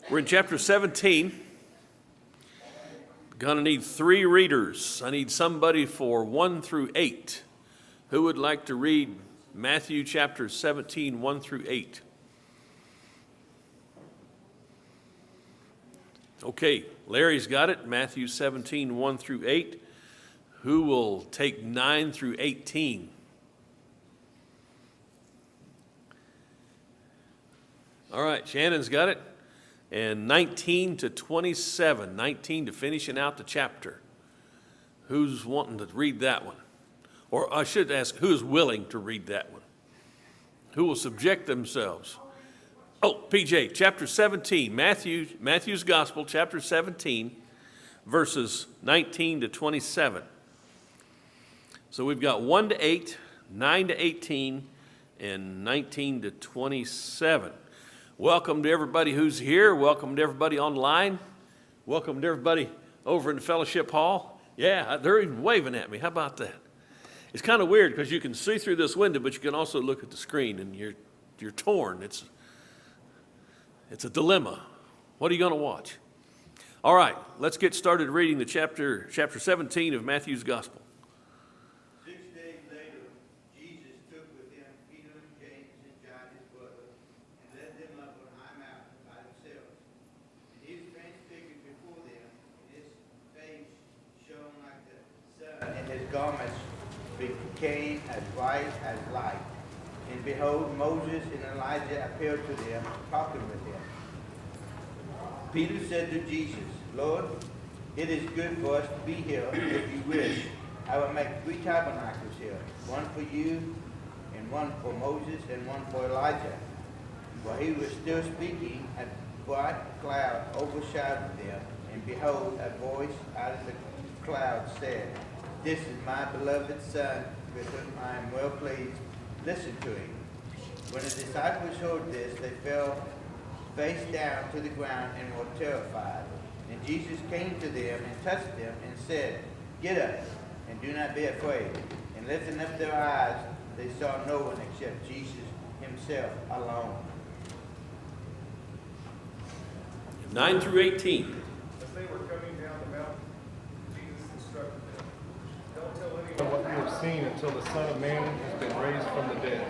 We're in chapter 17. Gonna need 3 readers. I need somebody for 1 through 8. Who would like to read Matthew chapter 17, 1 through 8? Okay, Larry's got it. Matthew 17, 1 through 8. Who will take 9 through 18? All right, Shannon's got it. And 19 to 27, 19 to finishing out the chapter. Who's wanting to read that one? Or I should ask, who's willing to read that one? Who will subject themselves? Oh, PJ, chapter 17, Matthew's Gospel, chapter 17, verses 19 to 27. So we've got 1 to 8, 9 to 18, and 19 to 27. Welcome to everybody who's here. Welcome to everybody online. Welcome to everybody over in the fellowship hall. Yeah, they're even waving at me. How about that? It's kind of weird because you can see through this window, but you can also look at the screen, and you're torn. It's a dilemma. What are you going to watch? All right, let's get started reading the chapter 17 of Matthew's Gospel. 6 days later, Jesus took with him Peter and James and John his brother, and led them up on a high mountain by themselves. And he was transfigured before them, and his face shone like the sun, and his garments became as white as light. And behold, Moses and Elijah appeared to them, talking with them. Peter said to Jesus, Lord, it is good for us to be here if you wish. I will make 3 tabernacles here, one for you, and one for Moses, and one for Elijah. While he was still speaking, a bright cloud overshadowed them, and behold, a voice out of the cloud said, This is my beloved Son, with whom I am well pleased. Listen to him. When the disciples heard this, they fell face down to the ground and were terrified. And Jesus came to them and touched them and said, Get up, and do not be afraid. And lifting up their eyes, they saw no one except Jesus himself alone. 9 through 18. As they were coming down the mountain, Jesus instructed them, Don't tell anyone what you have seen until the Son of Man has been raised from the dead.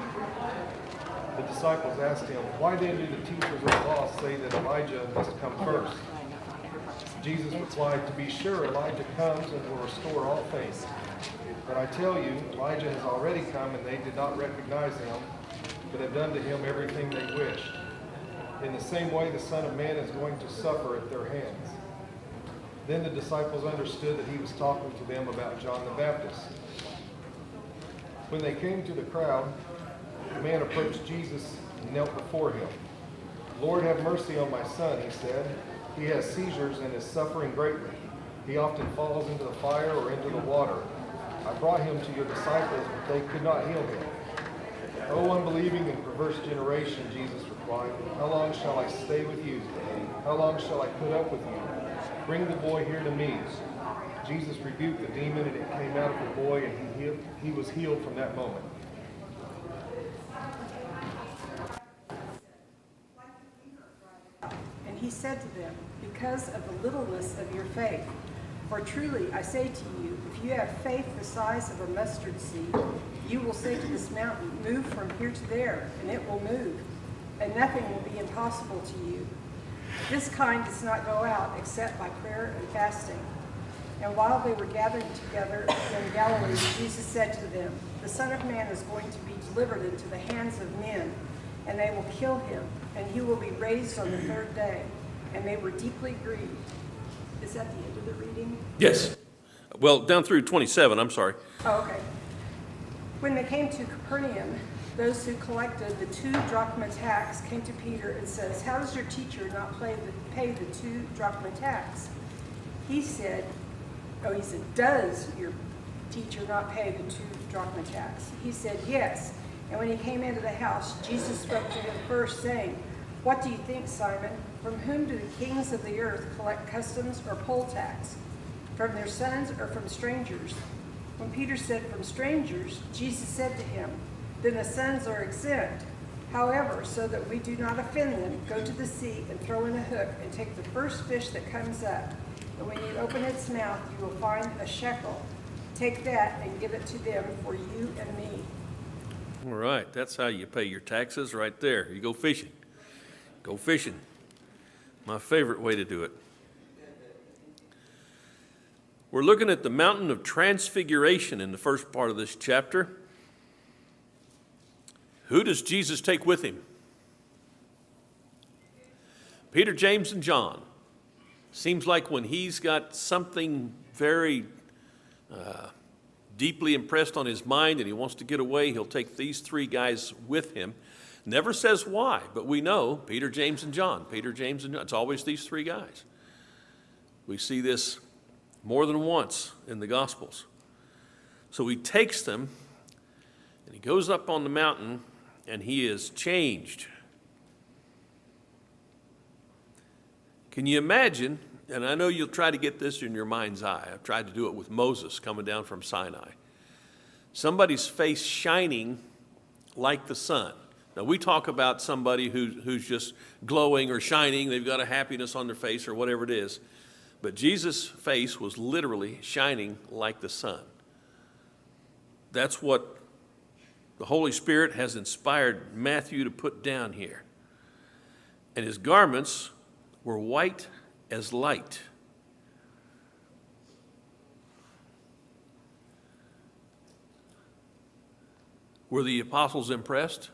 The disciples asked him, Why then do the teachers of the law say that Elijah must come first? Jesus replied, To be sure, Elijah comes and will restore all things. But I tell you, Elijah has already come, and they did not recognize him, but have done to him everything they wished. In the same way, the Son of Man is going to suffer at their hands. Then the disciples understood that he was talking to them about John the Baptist. When they came to the crowd, the man approached Jesus and knelt before him. Lord, have mercy on my son, he said. He has seizures and is suffering greatly. He often falls into the fire or into the water. I brought him to your disciples, but they could not heal him. O unbelieving and perverse generation, Jesus replied, How long shall I stay with you? How long shall I put up with you? Bring the boy here to me. Jesus rebuked the demon, and it came out of the boy, and he was healed from that moment. And he said to them, Because of the littleness of your faith. For truly I say to you, if you have faith the size of a mustard seed, you will say to this mountain, Move from here to there, and it will move, and nothing will be impossible to you. This kind does not go out except by prayer and fasting. And while they were gathered together in Galilee, Jesus said to them, The Son of Man is going to be delivered into the hands of men, and they will kill him, and he will be raised on the 3rd day. And they were deeply grieved. Is that the end of the reading? Yes. Well, down through 27, I'm sorry. Oh, okay. When they came to Capernaum, those who collected the 2 drachma tax came to Peter and says, How does your teacher not pay the 2 drachma tax? He said, Does your teacher not pay the 2 drachma tax? He said, Yes. And when he came into the house, Jesus spoke to him first, saying, What do you think, Simon? From whom do the kings of the earth collect customs or poll tax? From their sons or from strangers? When Peter said, From strangers, Jesus said to him, Then the sons are exempt. However, so that we do not offend them, go to the sea and throw in a hook and take the first fish that comes up. And when you open its mouth, you will find a shekel. Take that and give it to them for you and me. All right, that's how you pay your taxes right there. You go fishing. Go fishing. My favorite way to do it. We're looking at the Mountain of Transfiguration in the first part of this chapter. Who does Jesus take with him? Peter, James, and John. Seems like when he's got something very deeply impressed on his mind and he wants to get away, he'll take these three guys with him. Never says why, but we know Peter, James, and John. Peter, James, and John. It's always these three guys. We see this more than once in the Gospels. So he takes them and he goes up on the mountain and he is changed. Can you imagine, and I know you'll try to get this in your mind's eye. I've tried to do it with Moses coming down from Sinai. Somebody's face shining like the sun. Now, we talk about somebody who's just glowing or shining. They've got a happiness on their face or whatever it is. But Jesus' face was literally shining like the sun. That's what the Holy Spirit has inspired Matthew to put down here. And his garments were white as light. Were the apostles impressed?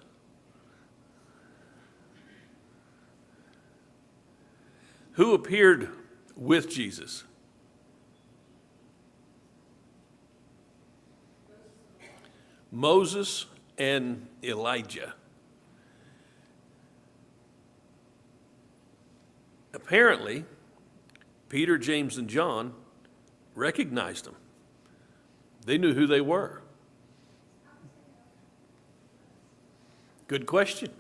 Who appeared with Jesus? Moses and Elijah. Apparently, Peter, James, and John recognized them. They knew who they were. Good question.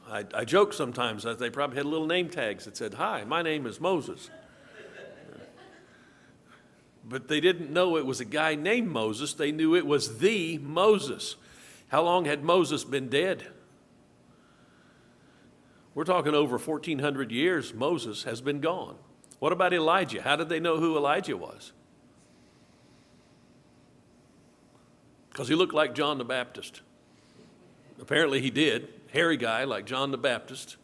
I joke sometimes that they probably had little name tags that said, "Hi, my name is Moses." But they didn't know it was a guy named Moses. They knew it was the Moses. How long had Moses been dead? We're talking over 1,400 years Moses has been gone. What about Elijah? How did they know who Elijah was? Because he looked like John the Baptist. Apparently he did. Hairy guy like John the Baptist.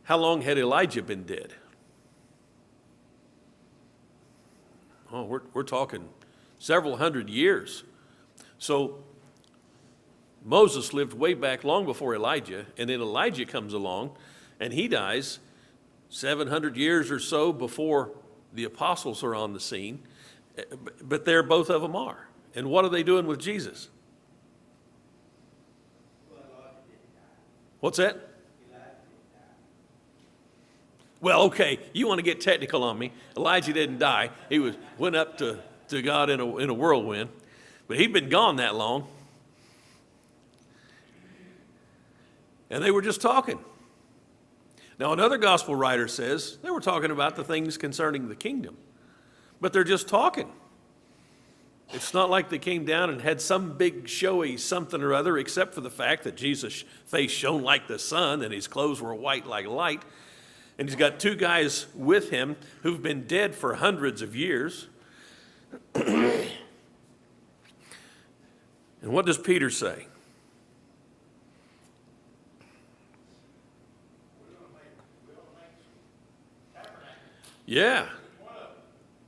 How long had Elijah been dead? Oh, we're talking several hundred years. So Moses lived way back long before Elijah, and then Elijah comes along, and he dies 700 years or so before the apostles are on the scene. But there both of them are. And what are they doing with Jesus? What's that? Well, okay, you want to get technical on me. Elijah didn't die. He went up to God in a whirlwind. But he'd been gone that long. And they were just talking. Now, another gospel writer says they were talking about the things concerning the kingdom. But they're just talking. It's not like they came down and had some big showy something or other, except for the fact that Jesus' face shone like the sun and his clothes were white like light. And he's got two guys with him who've been dead for hundreds of years. And what does Peter say? Yeah,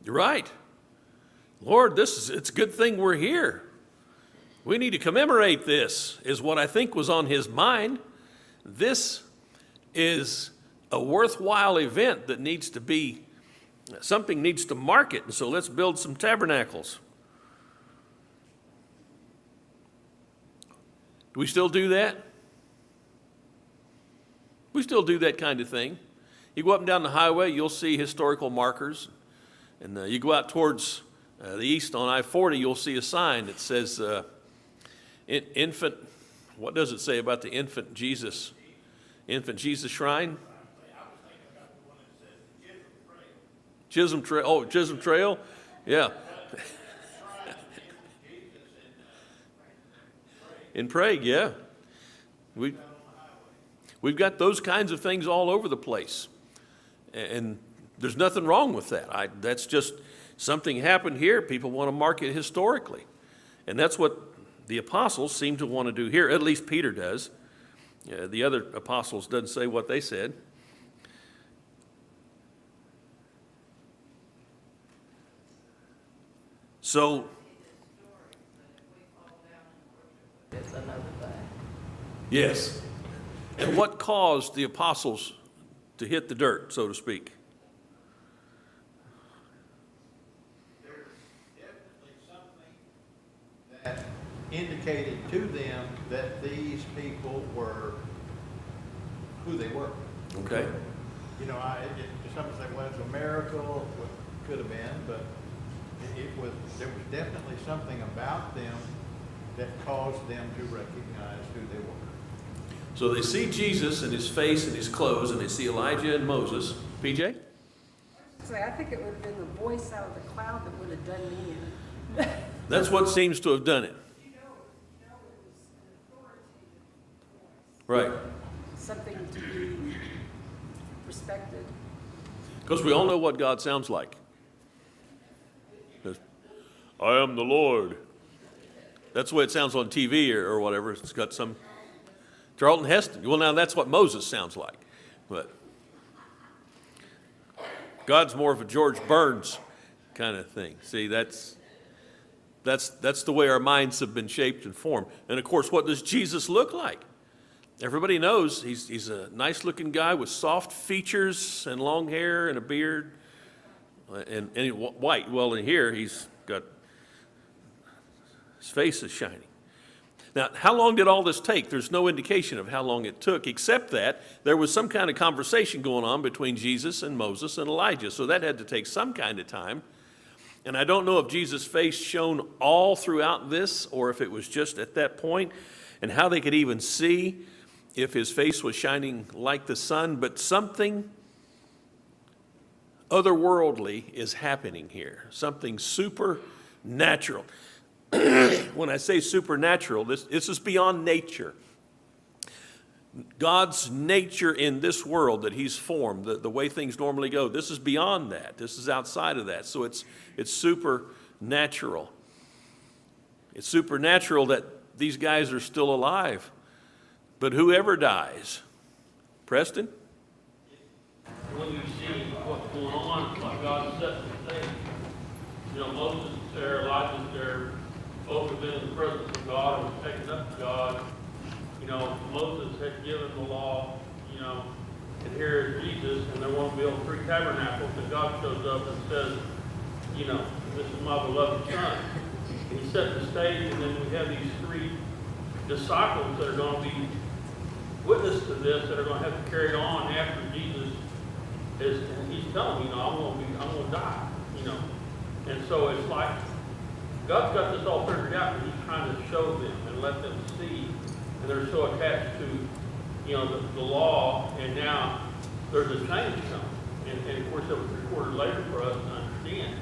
you're right. Lord, it's a good thing we're here. We need to commemorate this, is what I think was on his mind. This is a worthwhile event that needs to be, something needs to mark it, and so let's build some tabernacles. Do we still do that? We still do that kind of thing. You go up and down the highway, you'll see historical markers, and you go out towards the east on I-40, you'll see a sign that says infant, what does it say about the infant Jesus shrine? Chisholm Trail. Oh, Chisholm Trail? Yeah. In Prague, yeah. We've got those kinds of things all over the place. And there's nothing wrong with that. That's just something happened here. People want to mark it historically. And that's what the apostles seem to want to do here. At least Peter does. The other apostles doesn't say what they said. So, yes. And what caused the apostles to hit the dirt, so to speak? There's definitely something that indicated to them that these people were who they were. Okay. You know, some say, well, it's a miracle, what could have been, but there was definitely something about them that caused them to recognize who they were. So they see Jesus and his face and his clothes, and they see Elijah and Moses. PJ? I think it would have been the voice out of the cloud that would have done me in. That's what seems to have done it. It was an authoritative voice. Right. Something to be respected. Because we all know what God sounds like. I am the Lord. That's the way it sounds on TV or whatever. It's got some Charlton Heston. Well, now that's what Moses sounds like. But God's more of a George Burns kind of thing. See, that's the way our minds have been shaped and formed. And of course, what does Jesus look like? Everybody knows he's a nice-looking guy with soft features and long hair and a beard, and white. Well, in here he's got his face is shining. Now, how long did all this take? There's no indication of how long it took, except that there was some kind of conversation going on between Jesus and Moses and Elijah. So that had to take some kind of time. And I don't know if Jesus' face shone all throughout this or if it was just at that point, and how they could even see if his face was shining like the sun. But something otherworldly is happening here, something supernatural. When I say supernatural, this is beyond nature. God's nature in this world that he's formed, the way things normally go, this is beyond that. This is outside of that. So it's supernatural. It's supernatural that these guys are still alive. But whoever dies, Preston? When you see what's going on, like God set the stage, Moses is there, Elijah's there, both have been in the presence of God and was taken up to God. Moses had given the law, and here is Jesus, and they're going to build 3 tabernacles, and God shows up and says, this is my beloved son. And he set the stage, and then we have these 3 disciples that are going to be witness to this, that are going to have to carry it on after Jesus is, and he's telling them, I'm going to die, And so it's like, God's got this all figured out, and he's trying to show them and let them see. And they're so attached to, the law, and now there's a change coming. And of course, it was recorded later for us to understand,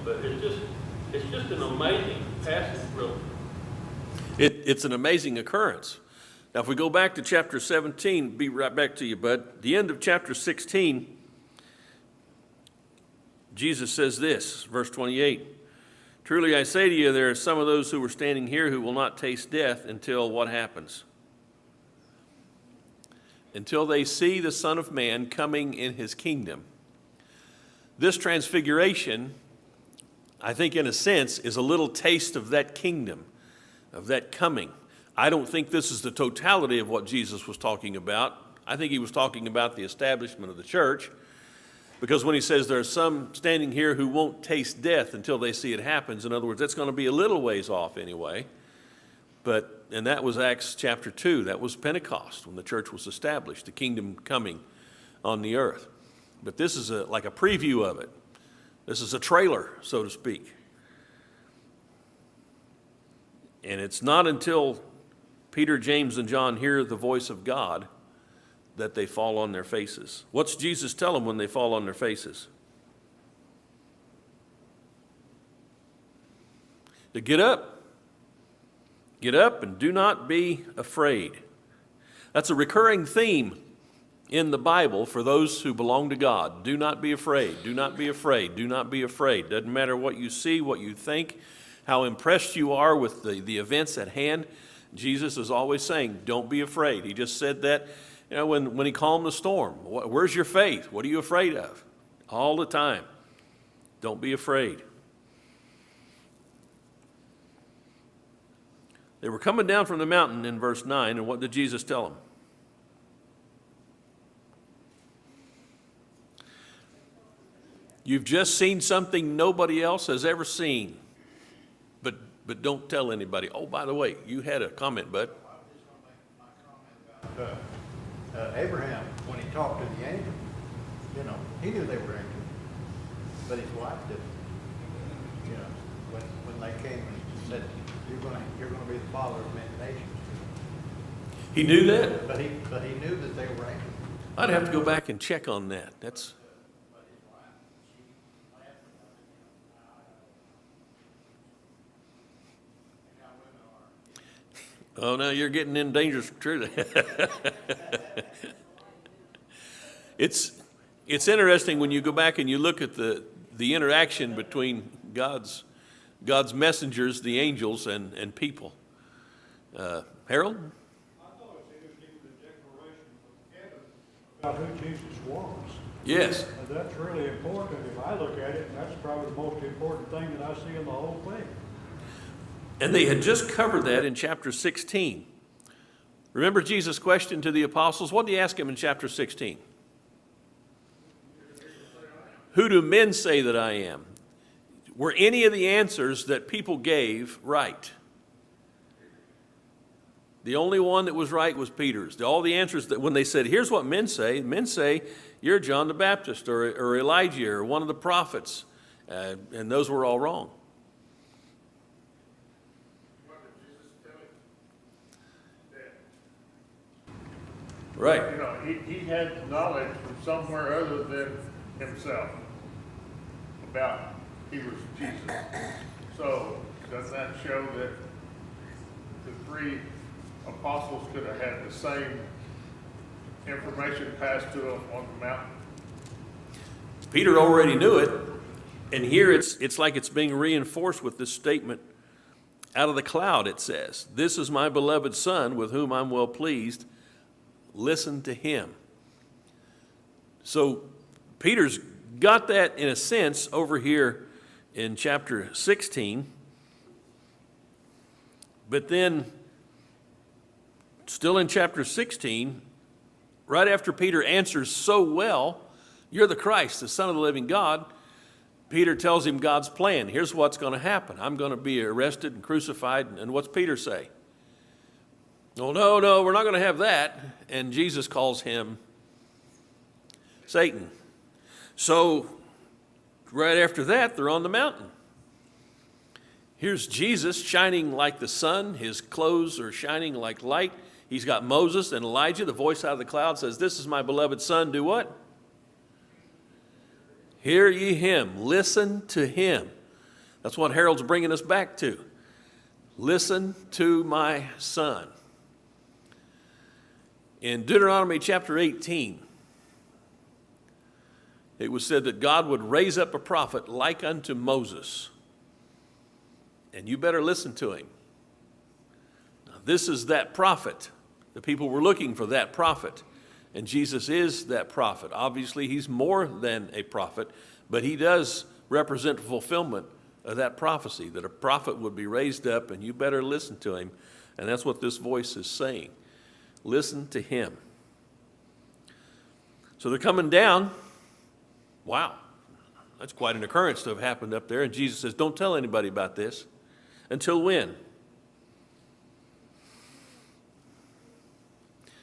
But it's just an amazing passage, really. It's an amazing occurrence. Now, if we go back to chapter 17, be right back to you, bud. The end of chapter 16, Jesus says this, verse 28. Truly I say to you, there are some of those who were standing here who will not taste death until what happens? Until they see the Son of Man coming in his kingdom. This transfiguration, I think in a sense, is a little taste of that kingdom, of that coming. I don't think this is the totality of what Jesus was talking about. I think he was talking about the establishment of the church. Because when he says there are some standing here who won't taste death until they see it happens, in other words, that's going to be a little ways off anyway. And that was Acts chapter 2. That was Pentecost, when the church was established, the kingdom coming on the earth. But this is like a preview of it. This is a trailer, so to speak. And it's not until Peter, James, and John hear the voice of God that they fall on their faces. What's Jesus tell them when they fall on their faces? To get up. Get up and do not be afraid. That's a recurring theme in the Bible for those who belong to God. Do not be afraid. Do not be afraid. Do not be afraid. Doesn't matter what you see, what you think, how impressed you are with the events at hand. Jesus is always saying, don't be afraid. He just said that, when he calmed the storm. Where's your faith? What are you afraid of? All the time. Don't be afraid. They were coming down from the mountain in verse 9, and what did Jesus tell them? You've just seen something nobody else has ever seen, but don't tell anybody. Oh, by the way, you had a comment, bud. I was just going to make my comment about Abraham, when he talked to the angel. He knew they were angels, but his wife didn't. When they came and said, you're going to be the father of many nations. He knew that? But he knew that they were angels. I'd have to go back and check on that. That's... Oh, now you're getting in dangerous territory. It's interesting when you go back and you look at the interaction between God's messengers, the angels, and people. Harold? I thought it was giving the declaration from heaven about who Jesus was. Yes. And that's really important if I look at it, and that's probably the most important thing that I see in the whole thing. And they had just covered that in chapter 16. Remember Jesus' question to the apostles? What did he ask him in chapter 16? Who do men say that I am? Were any of the answers that people gave right? The only one that was right was Peter's. All the answers that when they said, here's what men say you're John the Baptist or Elijah or one of the prophets. And those were all wrong. Right. He had knowledge from somewhere other than himself about he was Jesus. So does that show that the three apostles could have had the same information passed to them on the mountain? Peter already knew it, and here it's like it's being reinforced with this statement. Out of the cloud it says, this is my beloved Son with whom I'm well pleased. Listen to him. So Peter's got that in a sense over here in chapter 16. But then, still in chapter 16, right after Peter answers so well, you're the Christ, the Son of the living God, Peter tells him God's plan. Here's what's going to happen. I'm going to be arrested and crucified. And what's Peter say? Oh, no, we're not going to have that. And Jesus calls him Satan. So, right after that, they're on the mountain. Here's Jesus shining like the sun. His clothes are shining like light. He's got Moses and Elijah. The voice out of the cloud says, this is my beloved Son. Do what? Hear ye him. Listen to him. That's what Harold's bringing us back to. Listen to my Son. In Deuteronomy chapter 18, it was said that God would raise up a prophet like unto Moses. And you better listen to him. Now, this is that prophet. The people were looking for that prophet. And Jesus is that prophet. Obviously, he's more than a prophet, but he does represent fulfillment of that prophecy, that a prophet would be raised up, and you better listen to him. And that's what this voice is saying. Listen to him. So they're coming down. Wow, that's quite an occurrence to have happened up there. And Jesus says, don't tell anybody about this. Until when?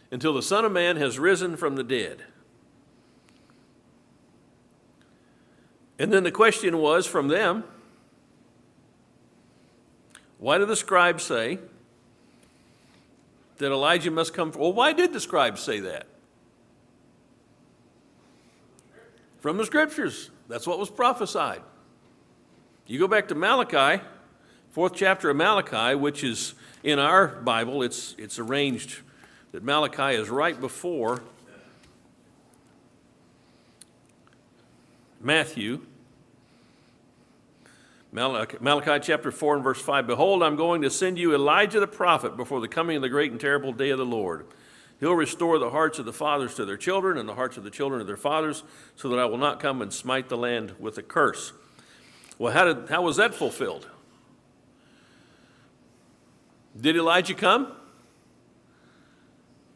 Until the Son of Man has risen from the dead. And then the question was from them, why did the scribes say that Elijah must come? Well, why did the scribes say that? From the scriptures. That's what was prophesied. You go back to Malachi, 4th chapter of Malachi, which is in our Bible, it's arranged that Malachi is right before Matthew. Malachi chapter 4 and verse 5, "Behold, I'm going to send you Elijah the prophet before the coming of the great and terrible day of the Lord. He'll restore the hearts of the fathers to their children and the hearts of the children to their fathers, so that I will not come and smite the land with a curse." Well, how was that fulfilled? Did Elijah come?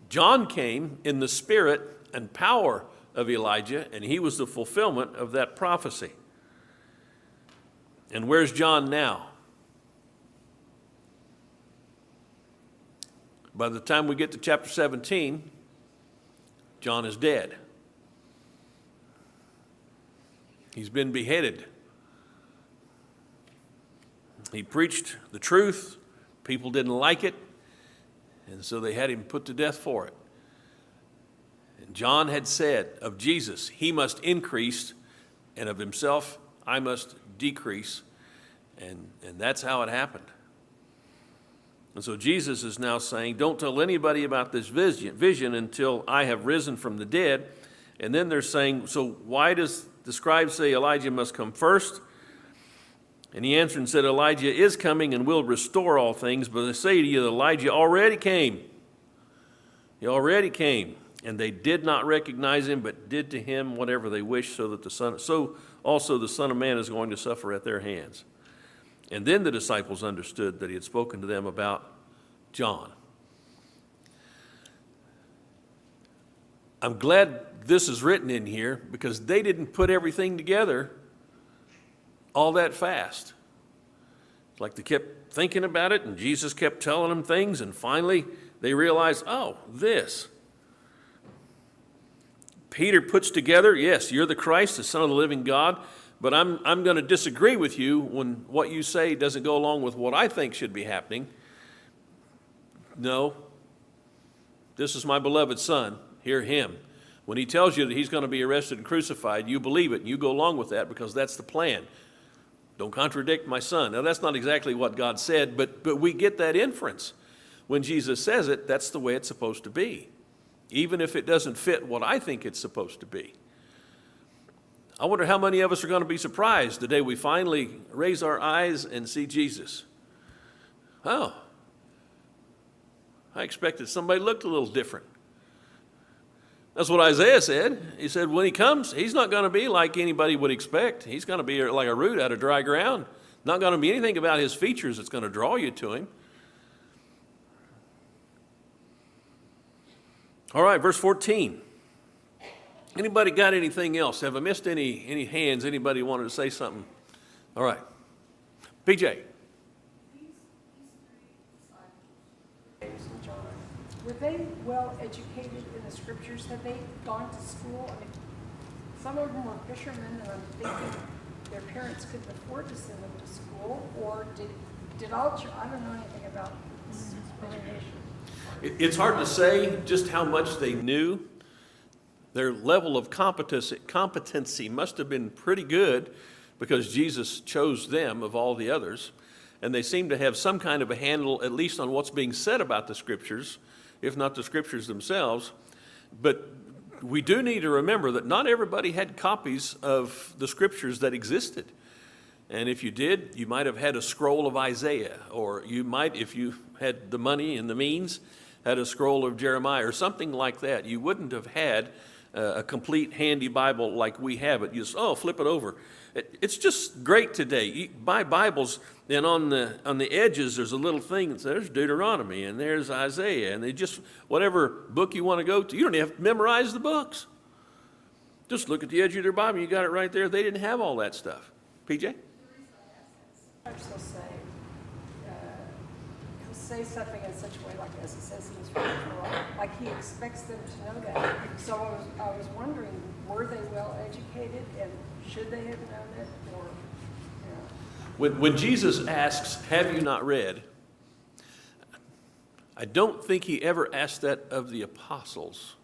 John came in the spirit and power of Elijah, and he was the fulfillment of that prophecy. And where's John now? By the time we get to chapter 17, John is dead. He's been beheaded. He preached the truth. People didn't like it, and so they had him put to death for it. And John had said of Jesus, he must increase, and of himself, I must decrease. And that's how it happened. And so Jesus is now saying, don't tell anybody about this vision until I have risen from the dead. And then they're saying, so why does the scribes say Elijah must come first? And he answered and said, Elijah is coming and will restore all things. But I say to you that Elijah already came. He already came. And they did not recognize him, but did to him whatever they wished, so also the Son of Man is going to suffer at their hands. And then the disciples understood that he had spoken to them about John. I'm glad this is written in here because they didn't put everything together all that fast. It's like they kept thinking about it and Jesus kept telling them things, and finally they realized, oh, this. Peter puts together, yes, you're the Christ, the Son of the living God, but I'm going to disagree with you when what you say doesn't go along with what I think should be happening. No, this is my beloved Son. Hear him. When he tells you that he's going to be arrested and crucified, you believe it and you go along with that because that's the plan. Don't contradict my Son. Now, that's not exactly what God said, but we get that inference. When Jesus says it, that's the way it's supposed to be, even if it doesn't fit what I think it's supposed to be. I wonder how many of us are going to be surprised the day we finally raise our eyes and see Jesus. Oh, I expected somebody looked a little different. That's what Isaiah said. He said when he comes, he's not going to be like anybody would expect. He's going to be like a root out of dry ground. Not going to be anything about his features that's going to draw you to him. All right, verse 14. Anybody got anything else? Have I missed any hands? Anybody wanted to say something? All right. PJ. James and John, were they well educated in the scriptures? Had they gone to school? I mean, some of them were fishermen, and I'm thinking their parents couldn't afford to send them to school, or did all? I don't know anything about this education. It's hard to say just how much they knew. Their level of competency must have been pretty good because Jesus chose them of all the others. And they seem to have some kind of a handle, at least on what's being said about the Scriptures, if not the Scriptures themselves. But we do need to remember that not everybody had copies of the Scriptures that existed. And if you did, you might have had a scroll of Isaiah, or you might, if you had the money and the means, had a scroll of Jeremiah or something like that. You wouldn't have had a complete handy Bible like we have it. You just, flip it over. It's just great today. You buy Bibles, and on the edges there's a little thing that says Deuteronomy, and there's Isaiah, and they just, whatever book you want to go to, you don't even have to memorize the books. Just look at the edge of their Bible, you got it right there. They didn't have all that stuff. PJ? Say something in such a way, like as it says in his word, like he expects them to know that. So I was wondering, were they well educated, and should they have known it, or? When Jesus asks, "Have you not read?" I don't think he ever asked that of the apostles.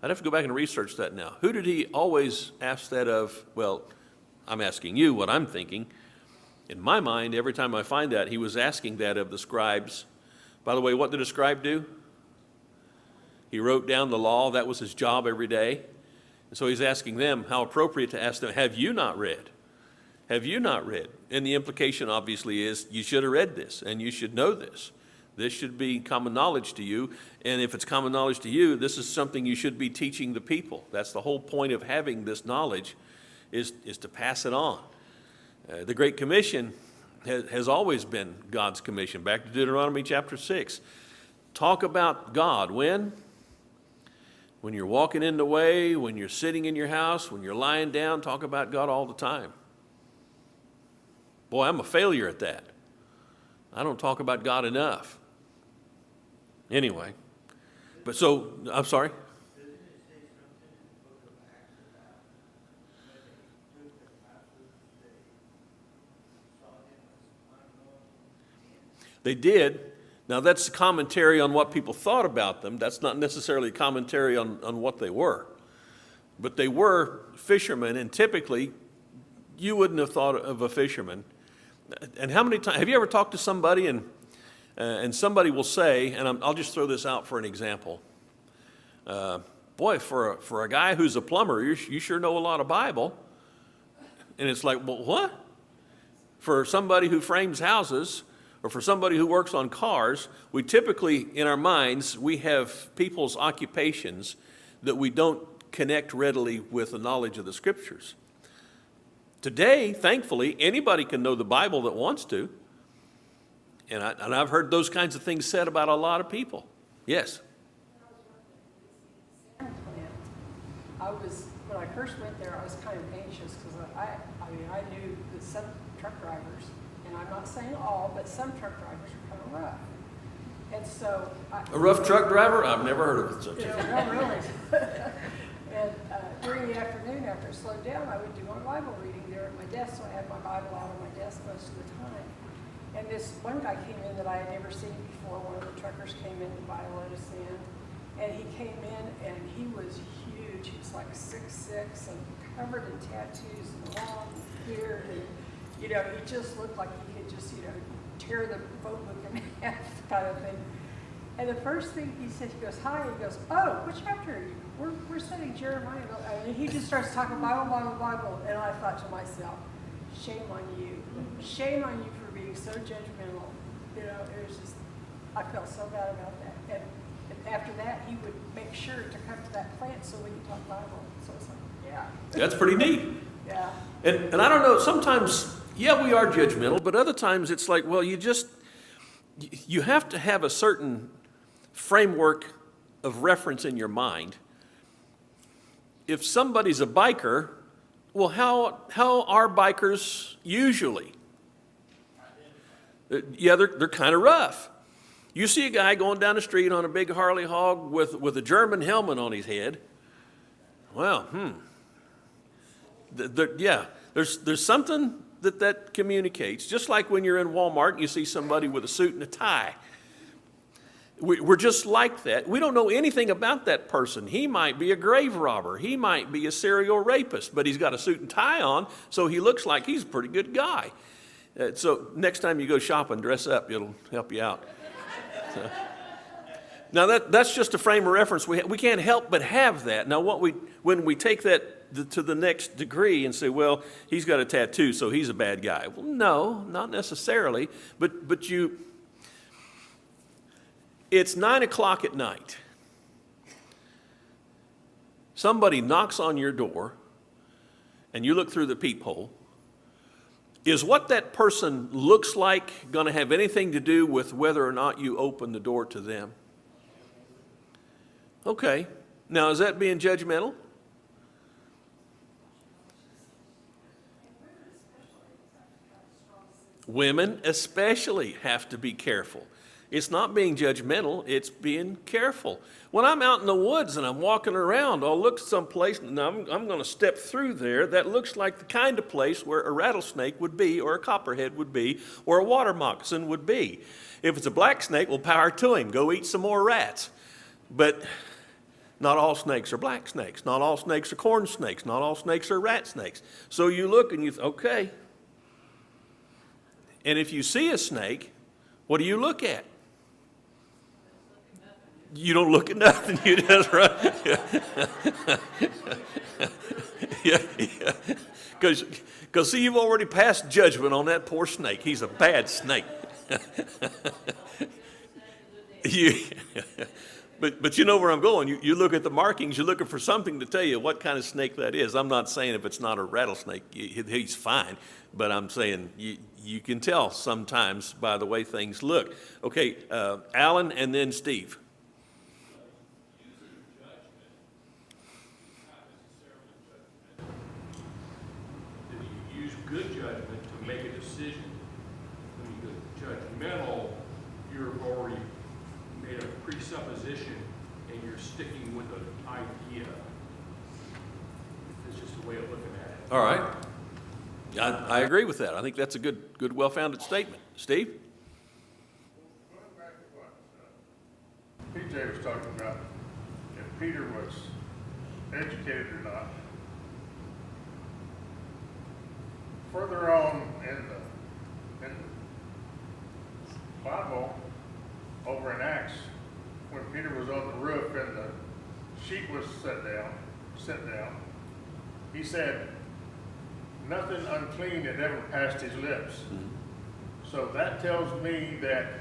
I'd have to go back and research that now. Who did he always ask that of? Well, I'm asking you what I'm thinking. In my mind, every time I find that, he was asking that of the scribes. By the way, what did a scribe do? He wrote down the law. That was his job every day. And so he's asking them, how appropriate to ask them, have you not read? Have you not read? And the implication obviously is you should have read this and you should know this. This should be common knowledge to you. And if it's common knowledge to you, this is something you should be teaching the people. That's the whole point of having this knowledge, is to pass it on. The Great Commission has always been God's commission. Back to Deuteronomy chapter 6. Talk about God. When? When you're walking in the way, when you're sitting in your house, when you're lying down, talk about God all the time. Boy, I'm a failure at that. I don't talk about God enough. Anyway, but so, I'm sorry? Doesn't it say something in the book of Acts about when they took the apostles, they saw him as unknown? They did. Now, that's a commentary on what people thought about them. That's not necessarily a commentary on what they were. But they were fishermen, and typically, you wouldn't have thought of a fisherman. And how many times, have you ever talked to somebody and somebody will say, and I'll just throw this out for an example. Boy, for a guy who's a plumber, you sure know a lot of Bible. And it's like, well, what? For somebody who frames houses, or for somebody who works on cars, we typically, in our minds, we have people's occupations that we don't connect readily with the knowledge of the Scriptures. Today, thankfully, anybody can know the Bible that wants to. And I've heard those kinds of things said about a lot of people. Yes? When I first went there, I was kind of anxious because I knew that some truck drivers, and I'm not saying all, but some truck drivers are kind of rough. And so A rough truck driver? I've never heard of such a thing. no, really. And during the afternoon, after it slowed down, I would do my Bible reading there at my desk, so I had my Bible out on my desk most of the time. And this one guy came in that I had never seen before. One of the truckers came in to buy a lettuce in, and he came in and he was huge. He was like 6'6" and covered in tattoos and long beard, and he just looked like he could just tear the vote book in half, kind of thing. And the first thing he said, he goes, "Hi," he goes, "Oh, what chapter are you? We're studying Jeremiah." And he just starts talking Bible, and I thought to myself, shame on you. Shame on you for being so judgmental. It was just, I felt so bad about that. And after that, he would make sure to come to that plant so we could talk Bible. So it's like, yeah. That's pretty neat. Yeah. And I don't know, sometimes, yeah, we are judgmental, but other times it's like, well, you have to have a certain framework of reference in your mind. If somebody's a biker, well, how are bikers usually? Yeah, they're kind of rough. You see a guy going down the street on a big Harley hog with a German helmet on his head. Well, there's something that communicates. Just like when you're in Walmart and you see somebody with a suit and a tie. We're just like that. We don't know anything about that person. He might be a grave robber. He might be a serial rapist, but he's got a suit and tie on, so he looks like he's a pretty good guy. So next time you go shopping, dress up. It'll help you out. So. Now that's just a frame of reference. We can't help but have that. Now when we take that to the next degree and say, well, he's got a tattoo, so he's a bad guy. Well, no, not necessarily. But it's 9 o'clock at night. Somebody knocks on your door, and you look through the peephole. Is what that person looks like going to have anything to do with whether or not you open the door to them? Okay. Now, is that being judgmental? Women especially have to be careful. It's not being judgmental, it's being careful. When I'm out in the woods and I'm walking around, I'll look someplace and I'm going to step through there that looks like the kind of place where a rattlesnake would be, or a copperhead would be, or a water moccasin would be. If it's a black snake, well, power to him. Go eat some more rats. But not all snakes are black snakes. Not all snakes are corn snakes. Not all snakes are rat snakes. So you look and you think, okay. And if you see a snake, what do you look at? You don't look at nothing, you just run. Yeah. Because see, you've already passed judgment on that poor snake. He's a bad snake. But you know where I'm going. You look at the markings, you're looking for something to tell you what kind of snake that is. I'm not saying if it's not a rattlesnake, he's fine. But I'm saying you can tell sometimes by the way things look. Okay, Alan and then Steve. You use good judgment to make a decision. When you go judgmental, you're already made a presupposition and you're sticking with an idea. It's just a way of looking at it. All right. I agree with that. I think that's a good, well-founded statement. Steve? Going back to what PJ was talking about, if Peter was educated or not. Further on in the Bible, over in Acts, when Peter was on the roof and the sheet was sent down, he said, nothing unclean had ever passed his lips. Mm-hmm. So that tells me that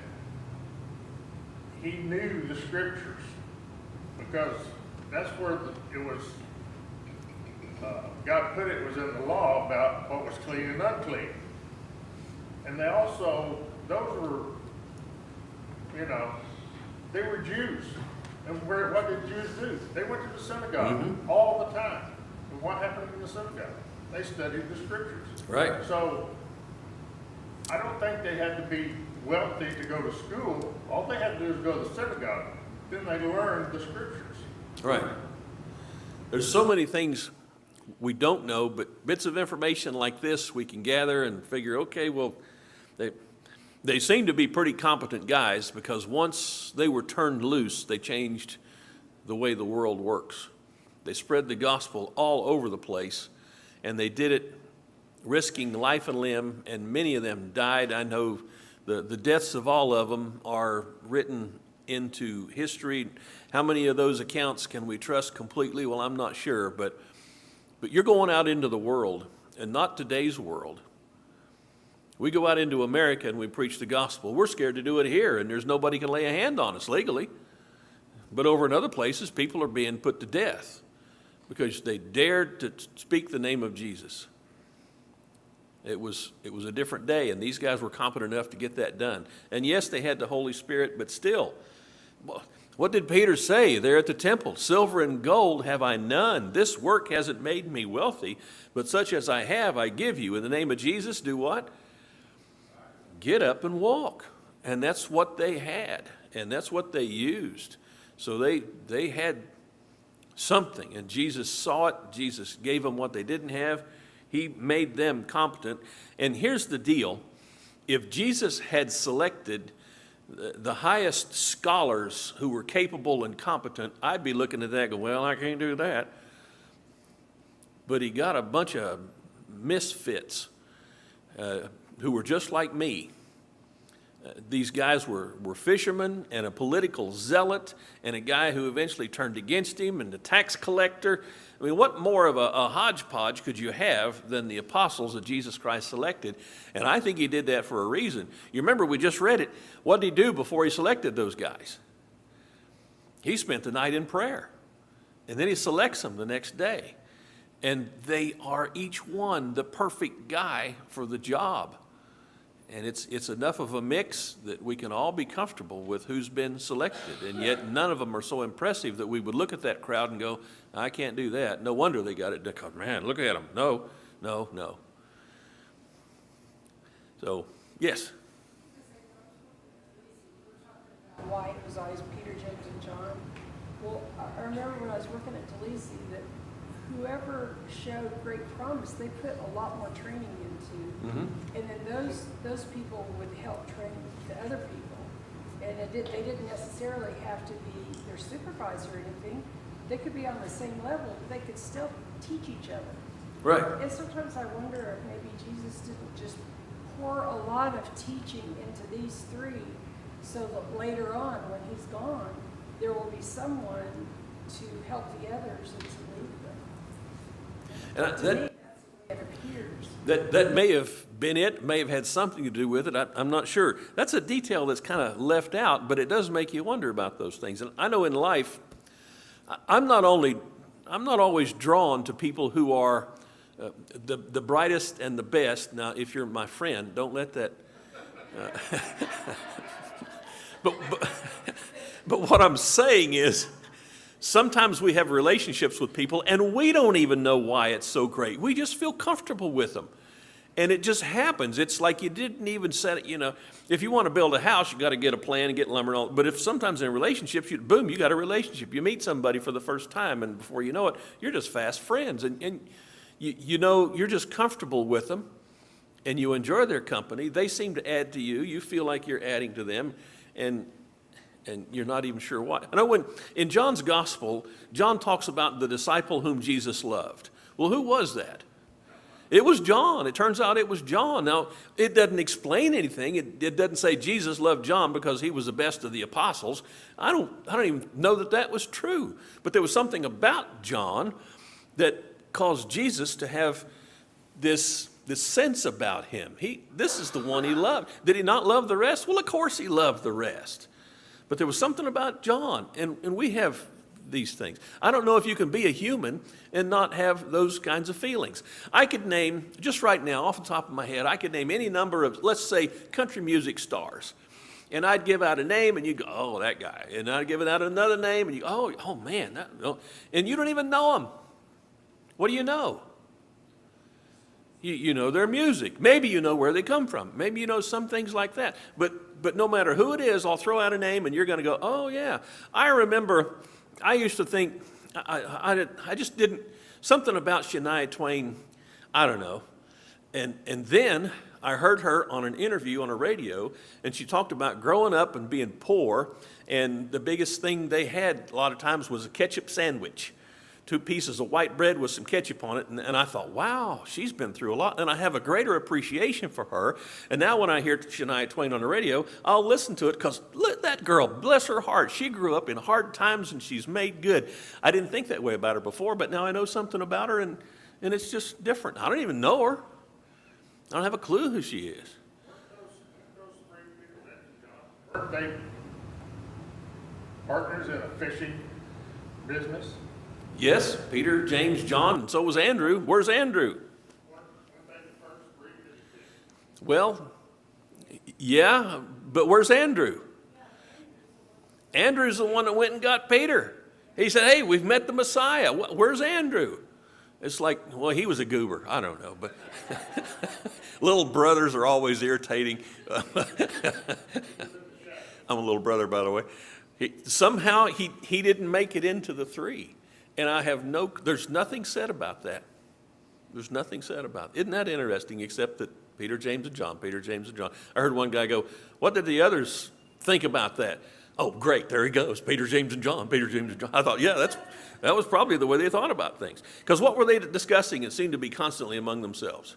he knew the scriptures, because that's where it was, God put it was in the law about what was clean and unclean. And they also, those were, they were Jews. And what did Jews do? They went to the synagogue all the time. And what happened in the synagogue? They studied the scriptures. Right. So I don't think they had to be wealthy to go to school. All they had to do is go to the synagogue. Then they learned the scriptures. Right. There's so many things we don't know, but bits of information like this we can gather and figure, okay, well, they seem to be pretty competent guys, because once they were turned loose, they changed the way the world works. They spread the gospel all over the place, and they did it risking life and limb, and many of them died. I know the deaths of all of them are written into history. How many of those accounts can we trust completely? Well, I'm not sure, but you're going out into the world, and not today's world. We go out into America and we preach the gospel. We're scared to do it here, and there's nobody can lay a hand on us legally. But over in other places, people are being put to death because they dared to speak the name of Jesus. It was a different day, and these guys were competent enough to get that done. And yes, they had the Holy Spirit, but still, what did Peter say there at the temple? Silver and gold have I none. This work hasn't made me wealthy, but such as I have, I give you. In the name of Jesus, do what? Get up and walk. And that's what they had, and that's what they used. So they had something, and Jesus saw it. Jesus gave them what they didn't have. He made them competent. And here's the deal. If Jesus had selected the highest scholars who were capable and competent, I'd be looking at that and go, well, I can't do that. But he got a bunch of misfits who were just like me. These guys were fishermen, and a political zealot, and a guy who eventually turned against him, and the tax collector. I mean, what more of a hodgepodge could you have than the apostles that Jesus Christ selected? And I think he did that for a reason. You remember, we just read it. What did he do before he selected those guys? He spent the night in prayer, and then he selects them the next day. And they are each one the perfect guy for the job. And it's enough of a mix that we can all be comfortable with who's been selected. And yet none of them are so impressive that we would look at that crowd and go, I can't do that. No wonder they got it. Man, look at them. No. So, yes. Why it was always Peter, James, and John. Well, I remember when I was working at Tbilisi that whoever showed great promise, they put a lot more training into. And then those people would help train the other people. And they didn't necessarily have to be their supervisor or anything. They could be on the same level, but they could still teach each other. Right. And sometimes I wonder if maybe Jesus didn't just pour a lot of teaching into these three so that later on when he's gone, there will be someone to help the others and to lead them. And To me, that's the way it appears. that may have been it, may have had something to do with it. I'm not sure. That's a detail that's kind of left out, but it does make you wonder about those things. And I know in life, I'm not always drawn to people who are the brightest and the best. Now, if you're my friend, don't let that. But what I'm saying is, sometimes we have relationships with people and we don't even know why it's so great. We just feel comfortable with them. And it just happens. It's like you didn't even set it, if you want to build a house, you got to get a plan and get lumber and all. But if sometimes in relationships, you got a relationship. You meet somebody for the first time, and before you know it, you're just fast friends. And you're just comfortable with them, and you enjoy their company. They seem to add to you. You feel like you're adding to them, and you're not even sure why. I know when in John's gospel, John talks about the disciple whom Jesus loved. Well, who was that? It was John. It turns out it was John. Now, it doesn't explain anything. It doesn't say Jesus loved John because he was the best of the apostles. I don't even know that was true. But there was something about John that caused Jesus to have this sense about him. This is the one he loved. Did he not love the rest? Well, of course he loved the rest. But there was something about John, and we have these things. I don't know if you can be a human and not have those kinds of feelings. I could name, just right now, off the top of my head, I could name any number of, let's say, country music stars. And I'd give out a name, and you go, oh, that guy. And I'd give out another name, and you go, oh man. And you don't even know him. What do you know? You know their music. Maybe you know where they come from. Maybe you know some things like that. But no matter who it is, I'll throw out a name, and you're going to go, oh, yeah. I remember I used to think, I just didn't, something about Shania Twain, I don't know. And then I heard her on an interview on a radio, and she talked about growing up and being poor, and the biggest thing they had a lot of times was a ketchup sandwich. 2 pieces of white bread with some ketchup on it, and I thought, wow, she's been through a lot, and I have a greater appreciation for her. And now when I hear Shania Twain on the radio, I'll listen to it because that girl, bless her heart, she grew up in hard times and she's made good. I didn't think that way about her before, but now I know something about her, and it's just different. I don't even know her. I don't have a clue who she is. Weren't they partners in a fishing business? Yes, Peter, James, John, and so was Andrew. Where's Andrew? Well, yeah, but where's Andrew? Andrew's the one that went and got Peter. He said, hey, we've met the Messiah. Where's Andrew? It's like, well, he was a goober. I don't know, but little brothers are always irritating. I'm a little brother, by the way. Somehow he didn't make it into the 3. And there's nothing said about that. There's nothing said about it. Isn't that interesting, except that Peter, James, and John, Peter, James, and John. I heard one guy go, what did the others think about that? Oh, great, there he goes, Peter, James, and John, Peter, James, and John. I thought, yeah, that was probably the way they thought about things. Because what were they discussing? It seemed to be constantly among themselves.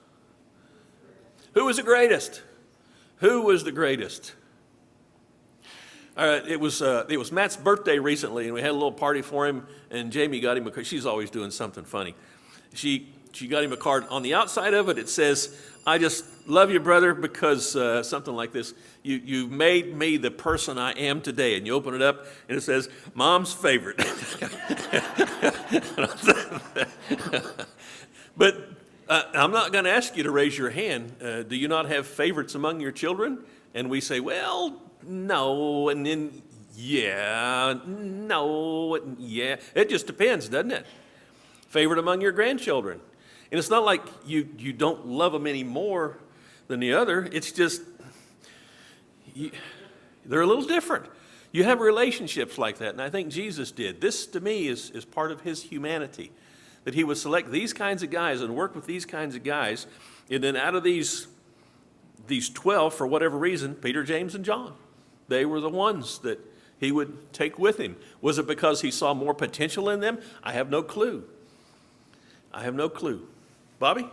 Who was the greatest? Who was the greatest? It was Matt's birthday recently, and we had a little party for him, and Jamie got him a card. She's always doing something funny. She got him a card. On the outside of it, it says, I just love you, brother, because something like this. You made me the person I am today. And you open it up, and it says, Mom's favorite. But I'm not going to ask you to raise your hand. Do you not have favorites among your children? And we say, well, no, and then, yeah, no, and yeah. It just depends, doesn't it? Favorite among your grandchildren. And it's not like you don't love them any more than the other. It's just, they're a little different. You have relationships like that, and I think Jesus did. This, to me, is part of his humanity, that he would select these kinds of guys and work with these kinds of guys, and then out of these 12, for whatever reason, Peter, James, and John, they were the ones that he would take with him. Was it because he saw more potential in them? I have no clue. Bobby?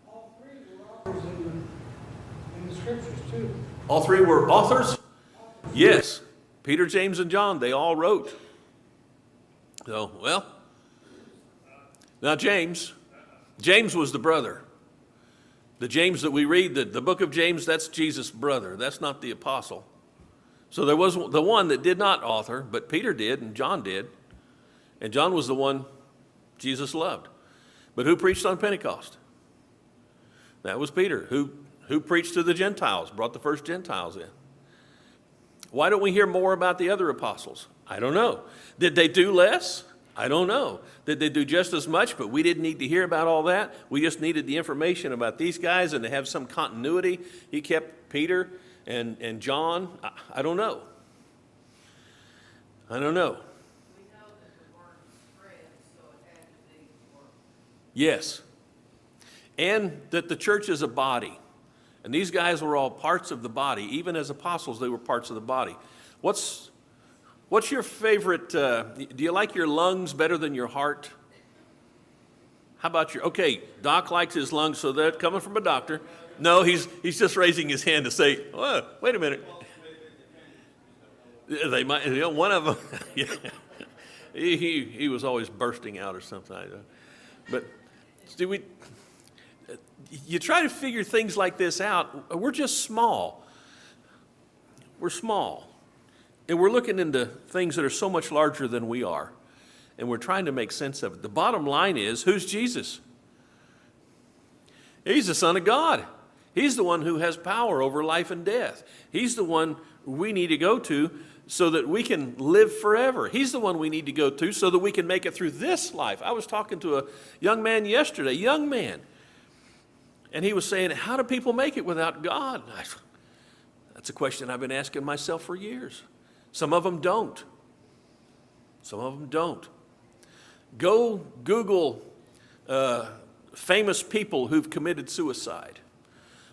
All 3 were authors in the scriptures too. All 3 were authors? Yes. Peter, James, and John, they all wrote. So, well, now James was the brother. The James that we read, the book of James, that's Jesus' brother. That's not the apostle. So there was the one that did not author, but Peter did and John did. And John was the one Jesus loved. But who preached on Pentecost? That was Peter. Who preached to the Gentiles, brought the first Gentiles in. Why don't we hear more about the other apostles? I don't know. Did they do less? I don't know. Did they do just as much, but we didn't need to hear about all that? We just needed the information about these guys and to have some continuity. He kept Peter and John. I don't know. I don't know. We know that the word spread, so it had to be more. Yes. And that the church is a body. And these guys were all parts of the body. Even as apostles, they were parts of the body. What's your favorite, do you like your lungs better than your heart? How about okay, Doc likes his lungs, so they're coming from a doctor. No, he's just raising his hand to say, oh, wait a minute. They might, one of them, yeah. He was always bursting out or something. But do you try to figure things like this out. We're just small. We're small. And we're looking into things that are so much larger than we are. And we're trying to make sense of it. The bottom line is, who's Jesus? He's the Son of God. He's the one who has power over life and death. He's the one we need to go to so that we can live forever. He's the one we need to go to so that we can make it through this life. I was talking to a young man yesterday, young man. And he was saying, how do people make it without God? That's a question I've been asking myself for years. Some of them don't. Some of them don't. Go Google famous people who've committed suicide.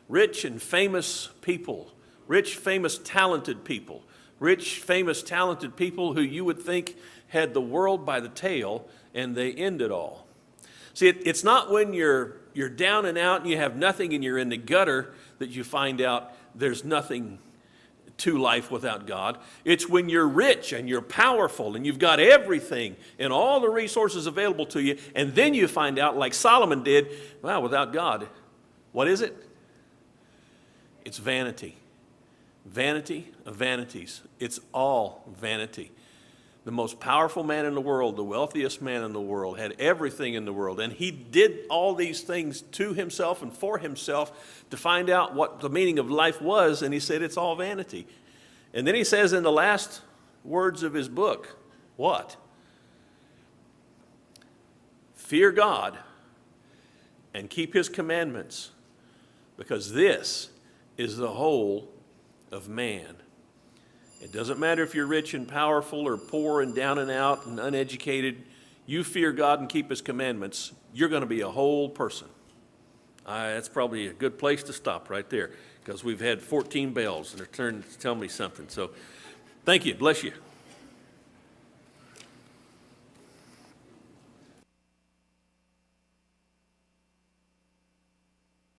Rich and famous people. Rich, famous, talented people. Rich, famous, talented people who you would think had the world by the tail, and they end it all. See, it's not when you're down and out and you have nothing and you're in the gutter that you find out there's nothing to life without God. It's when you're rich and you're powerful and you've got everything and all the resources available to you, and then you find out, like Solomon did, wow, without God, what is it? It's vanity. Vanity of vanities. It's all vanity. The most powerful man in the world, the wealthiest man in the world, had everything in the world. And he did all these things to himself and for himself to find out what the meaning of life was. And he said, it's all vanity. And then he says in the last words of his book, what? Fear God and keep his commandments, because this is the whole of man. It doesn't matter if you're rich and powerful or poor and down and out and uneducated. You fear God and keep his commandments, you're going to be a whole person. That's probably a good place to stop right there, because we've had 14 bells and they're trying to tell me something. So thank you. Bless you.